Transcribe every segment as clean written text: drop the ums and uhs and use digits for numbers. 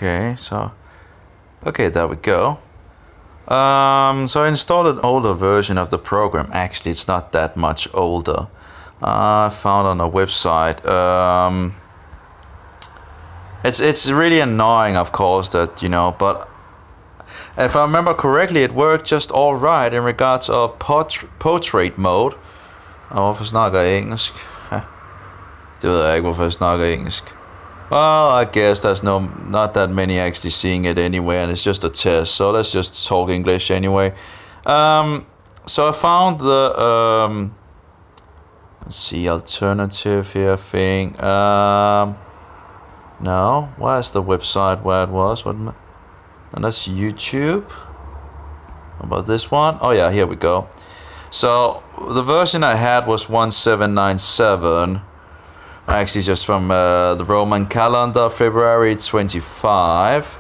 Okay, so okay, there we go. So I installed an older version of the program. Actually, it's not that much older. I found on a website. It's really annoying, of course, that but if I remember correctly, it worked just all right in regards of portrait mode. Hvorfor snakker jeg engelsk? Det ved jeg ikke, hvorfor jeg snakker engelsk. Well, I guess there's not that many actually seeing it anyway, and it's just a test, so let's just talk English anyway. So I found the let's see, alternative here thing. No, where's the website where it was? And that's YouTube. How about this one? Oh yeah, here we go. So the version I had was 1797. Actually, just from the Roman calendar, February 25.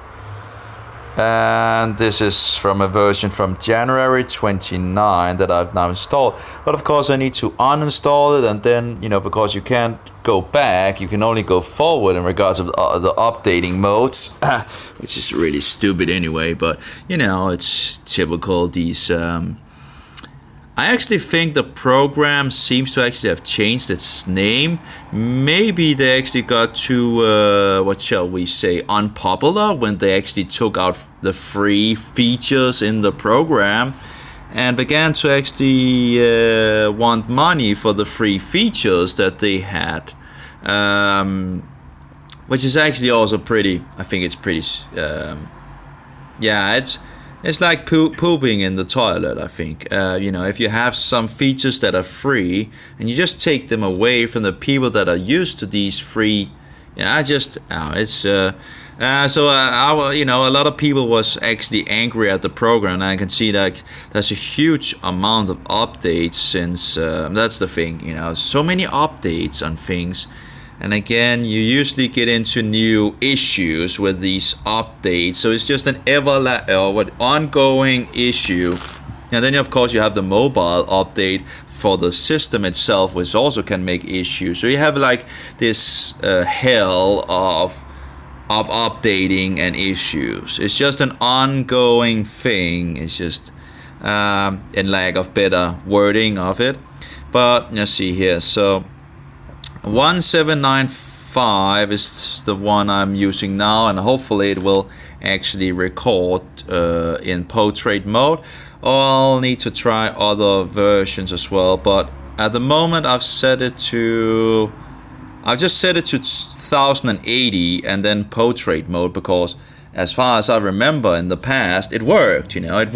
And this is from a version from January 29 that I've now installed. But of course I need to uninstall it, and then, because you can't go back, you can only go forward in regards of the updating modes, which is really stupid anyway, but it's typical. These I actually think the program seems to actually have changed its name. Maybe they actually got too, what shall we say, unpopular when they actually took out the free features in the program and began to actually want money for the free features that they had. Which is actually also pretty, I think it's pretty, yeah, it's like pooping in the toilet, I think. If you have some features that are free and you just take them away from the people that are used to these free, a lot of people was actually angry at the program, and I can see that there's a huge amount of updates since that's the thing, so many updates on things. And again, you usually get into new issues with these updates. So it's just an ongoing issue. And then, of course, you have the mobile update for the system itself, which also can make issues. So you have like this hell of updating and issues. It's just an ongoing thing. It's just in lack of better wording of it. But let's see here. So 1795 is the one I'm using now, and hopefully it will actually record in portrait mode. I'll need to try other versions as well, but at the moment I've just set it to 1080 and then portrait mode, because as far as I remember in the past it worked. It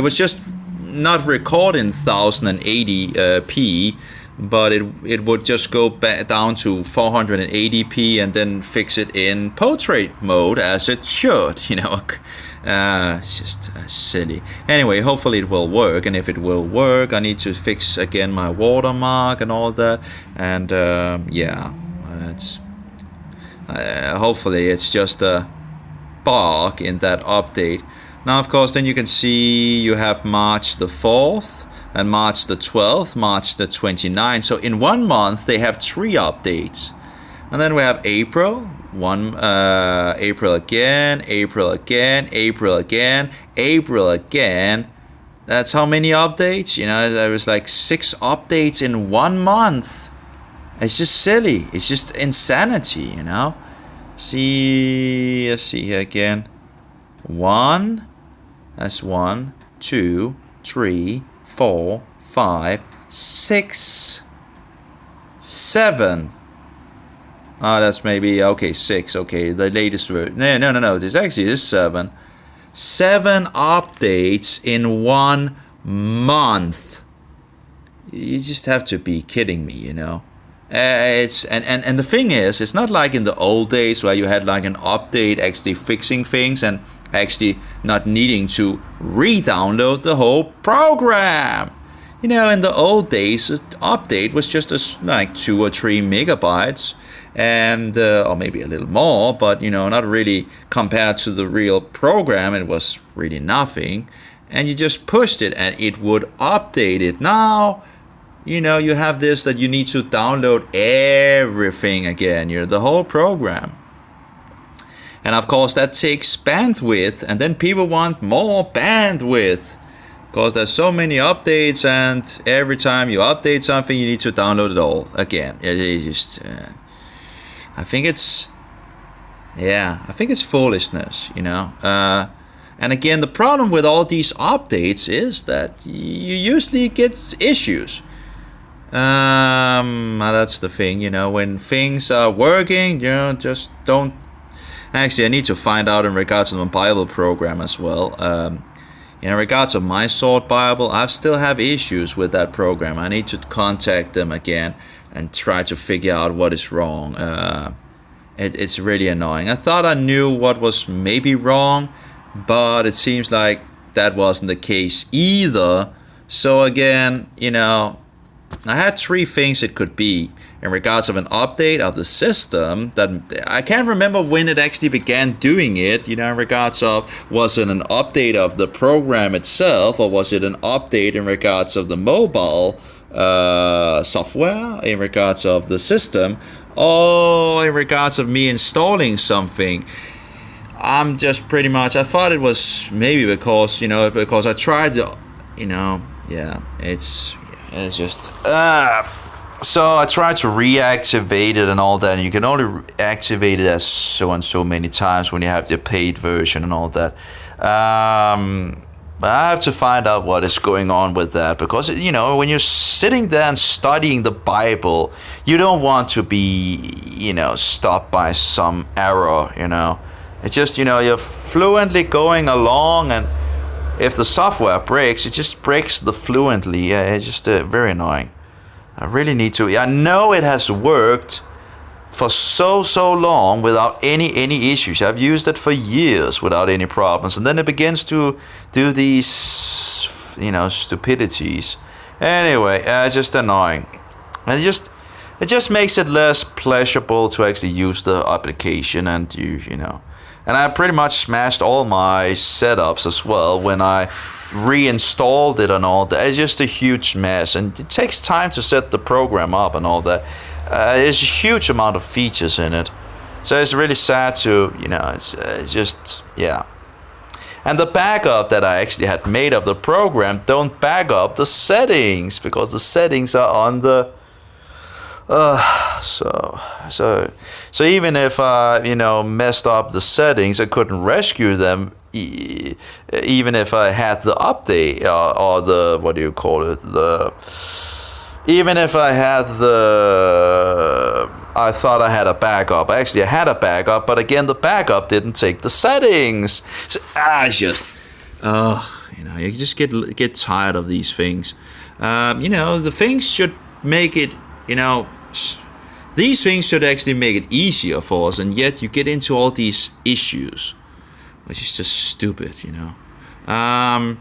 was just not record in 1080p, but it would just go back down to 480p and then fix it in portrait mode as it should. It's just silly. Anyway, hopefully it will work, and if it will work, I need to fix again my watermark and all that. And hopefully it's just a bug in that update. Now, of course, then you can see you have March the 4th. And March the 12th, March the 29th. So in 1 month, they have 3 updates. And then we have April, April again, April again, April again, April again. That's how many updates? There was like 6 updates in 1 month. It's just silly. It's just insanity, Let's see here again. 1, that's 1, 2, 3, 4, 5, 6, 7. That's maybe, okay, 6. Okay, the latest version. No. This actually is 7. 7 updates in 1 month. You just have to be kidding me, It's and the thing is, it's not like in the old days where you had like an update actually fixing things and actually not needing to re-download the whole program. In the old days, an update was just like 2 or 3 megabytes, and or maybe a little more, but not really compared to the real program. It was really nothing, and you just pushed it and it would update it. Now, you have this that you need to download everything again, the whole program. And of course that takes bandwidth, and then people want more bandwidth because there's so many updates, and every time you update something you need to download it all again. It just I think it's foolishness, you know. And again, the problem with all these updates is that you usually get issues. That's the thing, you know, when things are working, you know, just don't. Actually, I need to find out in regards to the Bible program as well. In regards to my Sword Bible, I still have issues with that program. I need to contact them again and try to figure out what is wrong. It's really annoying. I thought I knew what was maybe wrong, but it seems like that wasn't the case either. So again, you know, I had 3 things it could be in regards of an update of the system that I can't remember when it actually began doing it, you know, in regards of, was it an update of the program itself, or was it an update in regards of the mobile software, in regards of the system, or in regards of me installing something. I'm just pretty much, I thought it was maybe because, you know, because I tried to, you know, yeah, it's just so I tried to reactivate it and all that, and you can only activate it as so and so many times when you have the paid version and all that. But I have to find out what is going on with that, because, you know, when you're sitting there and studying the Bible, you don't want to be, you know, stopped by some error, you know. It's just, you know, you're fluently going along, and if the software breaks, it just breaks the fluently. Yeah, it's just very annoying. I really need to. I know it has worked for so long without any issues. I've used it for years without any problems, and then it begins to do these, you know, stupidities. Anyway, it's just annoying. And it just makes it less pleasurable to actually use the application, and you know. And I pretty much smashed all my setups as well when I reinstalled it and all that. It's just a huge mess, and it takes time to set the program up and all that. There's a huge amount of features in it, so it's really sad to, you know, it's just, yeah. And the backup that I actually had made of the program don't back up the settings, because the settings are on the so even if I, you know, messed up the settings, I couldn't rescue them, even if I had the update, or the, what do you call it, even if I had I thought I had a backup. Actually, I had a backup, but again, the backup didn't take the settings. So, it's just, you know, you just get tired of these things. You know, the things should make it, you know, these things should actually make it easier for us, and yet you get into all these issues, which is just stupid, you know. And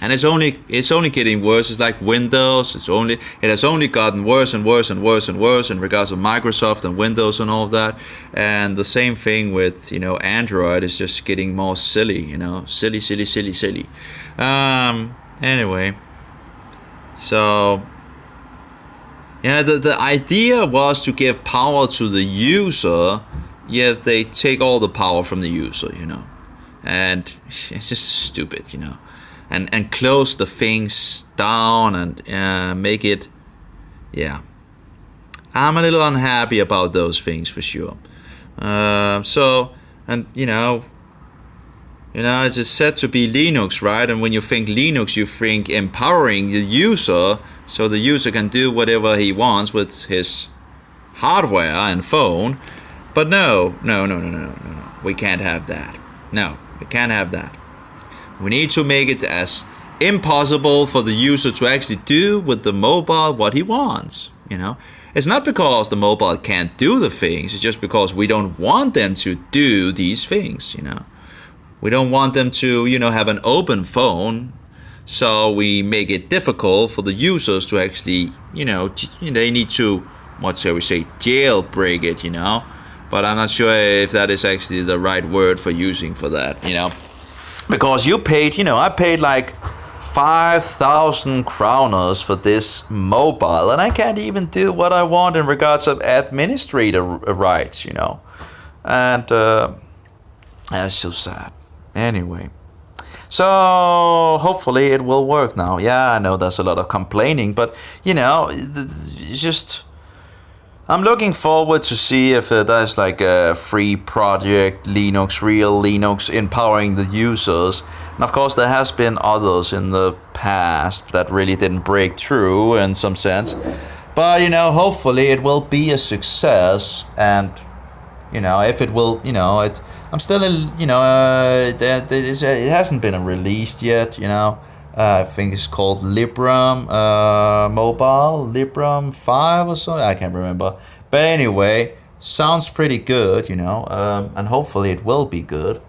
it's only getting worse. It's like Windows. It has only gotten worse and worse and worse and worse in regards of Microsoft and Windows and all that. And the same thing with, you know, Android is just getting more silly, you know, silly. Anyway, so. Yeah, the idea was to give power to the user, yet they take all the power from the user, you know. And it's just stupid, you know. And close the things down and make it, yeah. I'm a little unhappy about those things for sure. So, and you know, it's just said to be Linux, right? And when you think Linux, you think empowering the user, so the user can do whatever he wants with his hardware and phone. But no. We can't have that. No, we can't have that. We need to make it as impossible for the user to actually do with the mobile what he wants, you know? It's not because the mobile can't do the things, it's just because we don't want them to do these things, you know? We don't want them to, you know, have an open phone, so we make it difficult for the users to actually, you know, they need to, what shall we say, jailbreak it, you know. But I'm not sure if that is actually the right word for using for that, you know. Because you paid, you know, I paid like 5,000 kroners for this mobile, and I can't even do what I want in regards of administrator rights, you know. And That's so sad. Anyway, so hopefully it will work now. Yeah, I know there's a lot of complaining, but it's just I'm looking forward to see if there's like a free project Linux, real Linux, empowering the users. And of course, there has been others in the past that really didn't break through in some sense. But hopefully it will be a success. And if it will, I'm still in, it hasn't been released yet. I think it's called Librem Mobile, Librem 5 or something. I can't remember. But anyway, sounds pretty good, and hopefully it will be good.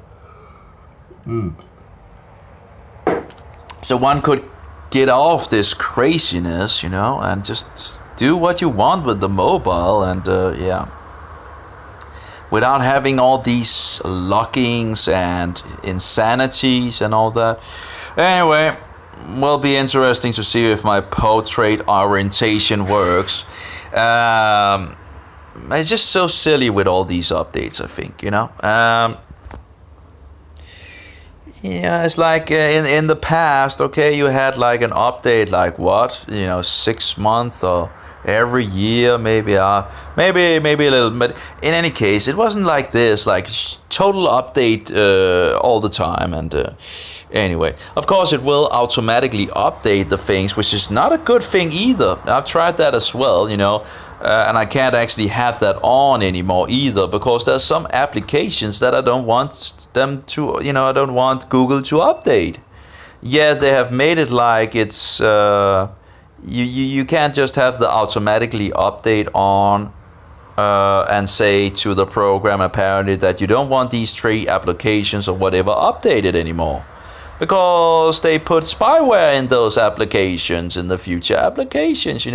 So one could get off this craziness, and just do what you want with the mobile, and without having all these lockings and insanities and all that. Anyway, will be interesting to see if my portrait orientation works. It's just so silly with all these updates, I think, it's like in the past, okay, you had like an update like what, 6 months or every year, maybe maybe a little, but in any case, it wasn't like this, like total update all the time. And anyway, of course, it will automatically update the things, which is not a good thing either. I've tried that as well, and I can't actually have that on anymore either, because there's some applications that I don't want them to, I don't want Google to update. Yeah, they have made it like it's you can't just have the automatically update on and say to the program apparently that you don't want these 3 applications or whatever updated anymore, because they put spyware in those applications, in the future applications,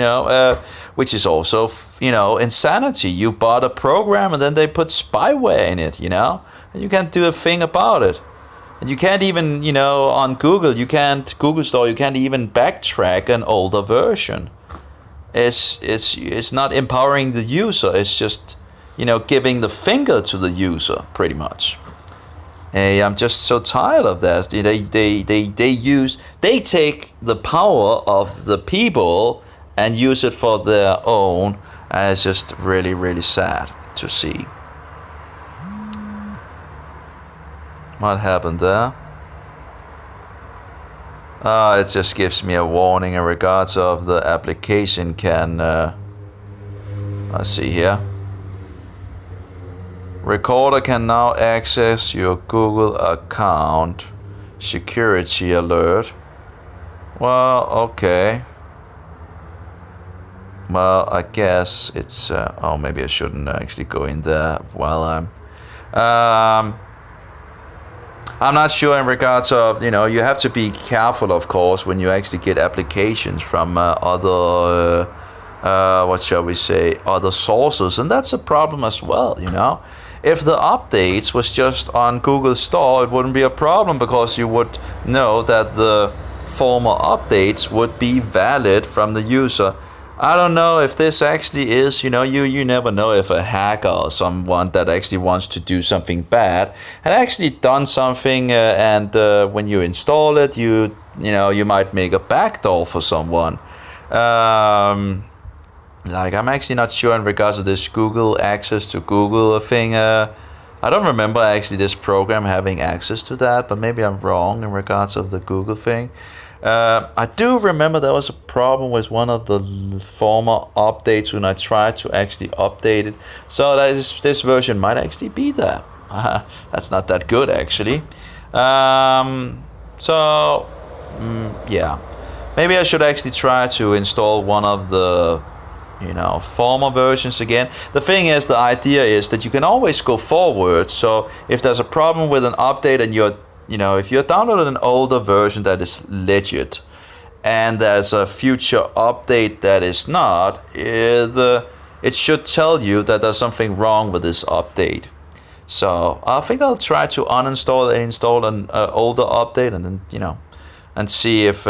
which is also, insanity. You bought a program and then they put spyware in it, and you can't do a thing about it. And you can't even, on Google Store, you can't even backtrack an older version. It's not empowering the user. It's just, giving the finger to the user, pretty much. Hey, I'm just so tired of that. They take the power of the people and use it for their own. And it's just really, really sad to see. What happened there? It just gives me a warning in regards of the application can, let's see here. Recorder can now access your Google account. Security alert. Well, okay. Well, I guess it's, maybe I shouldn't actually go in there while I'm not sure in regards of, you have to be careful, of course, when you actually get applications from other, other sources. And that's a problem as well, If the updates was just on Google Store, it wouldn't be a problem, because you would know that the former updates would be valid from the user. I don't know if this actually is, you never know if a hacker or someone that actually wants to do something bad had actually done something, and when you install it, you might make a backdoor for someone. Like, I'm actually not sure in regards to this Google access to Google thing. I don't remember actually this program having access to that, but maybe I'm wrong in regards of the Google thing. I do remember there was a problem with one of the former updates when I tried to actually update it. So this version might actually be that. That's not that good, actually. Yeah. Maybe I should actually try to install one of the former versions again. The thing is, the idea is that you can always go forward. So if there's a problem with an update and if you're downloading an older version that is legit, and there's a future update that is not, it should tell you that there's something wrong with this update. So I think I'll try to uninstall and install an older update, and then and see if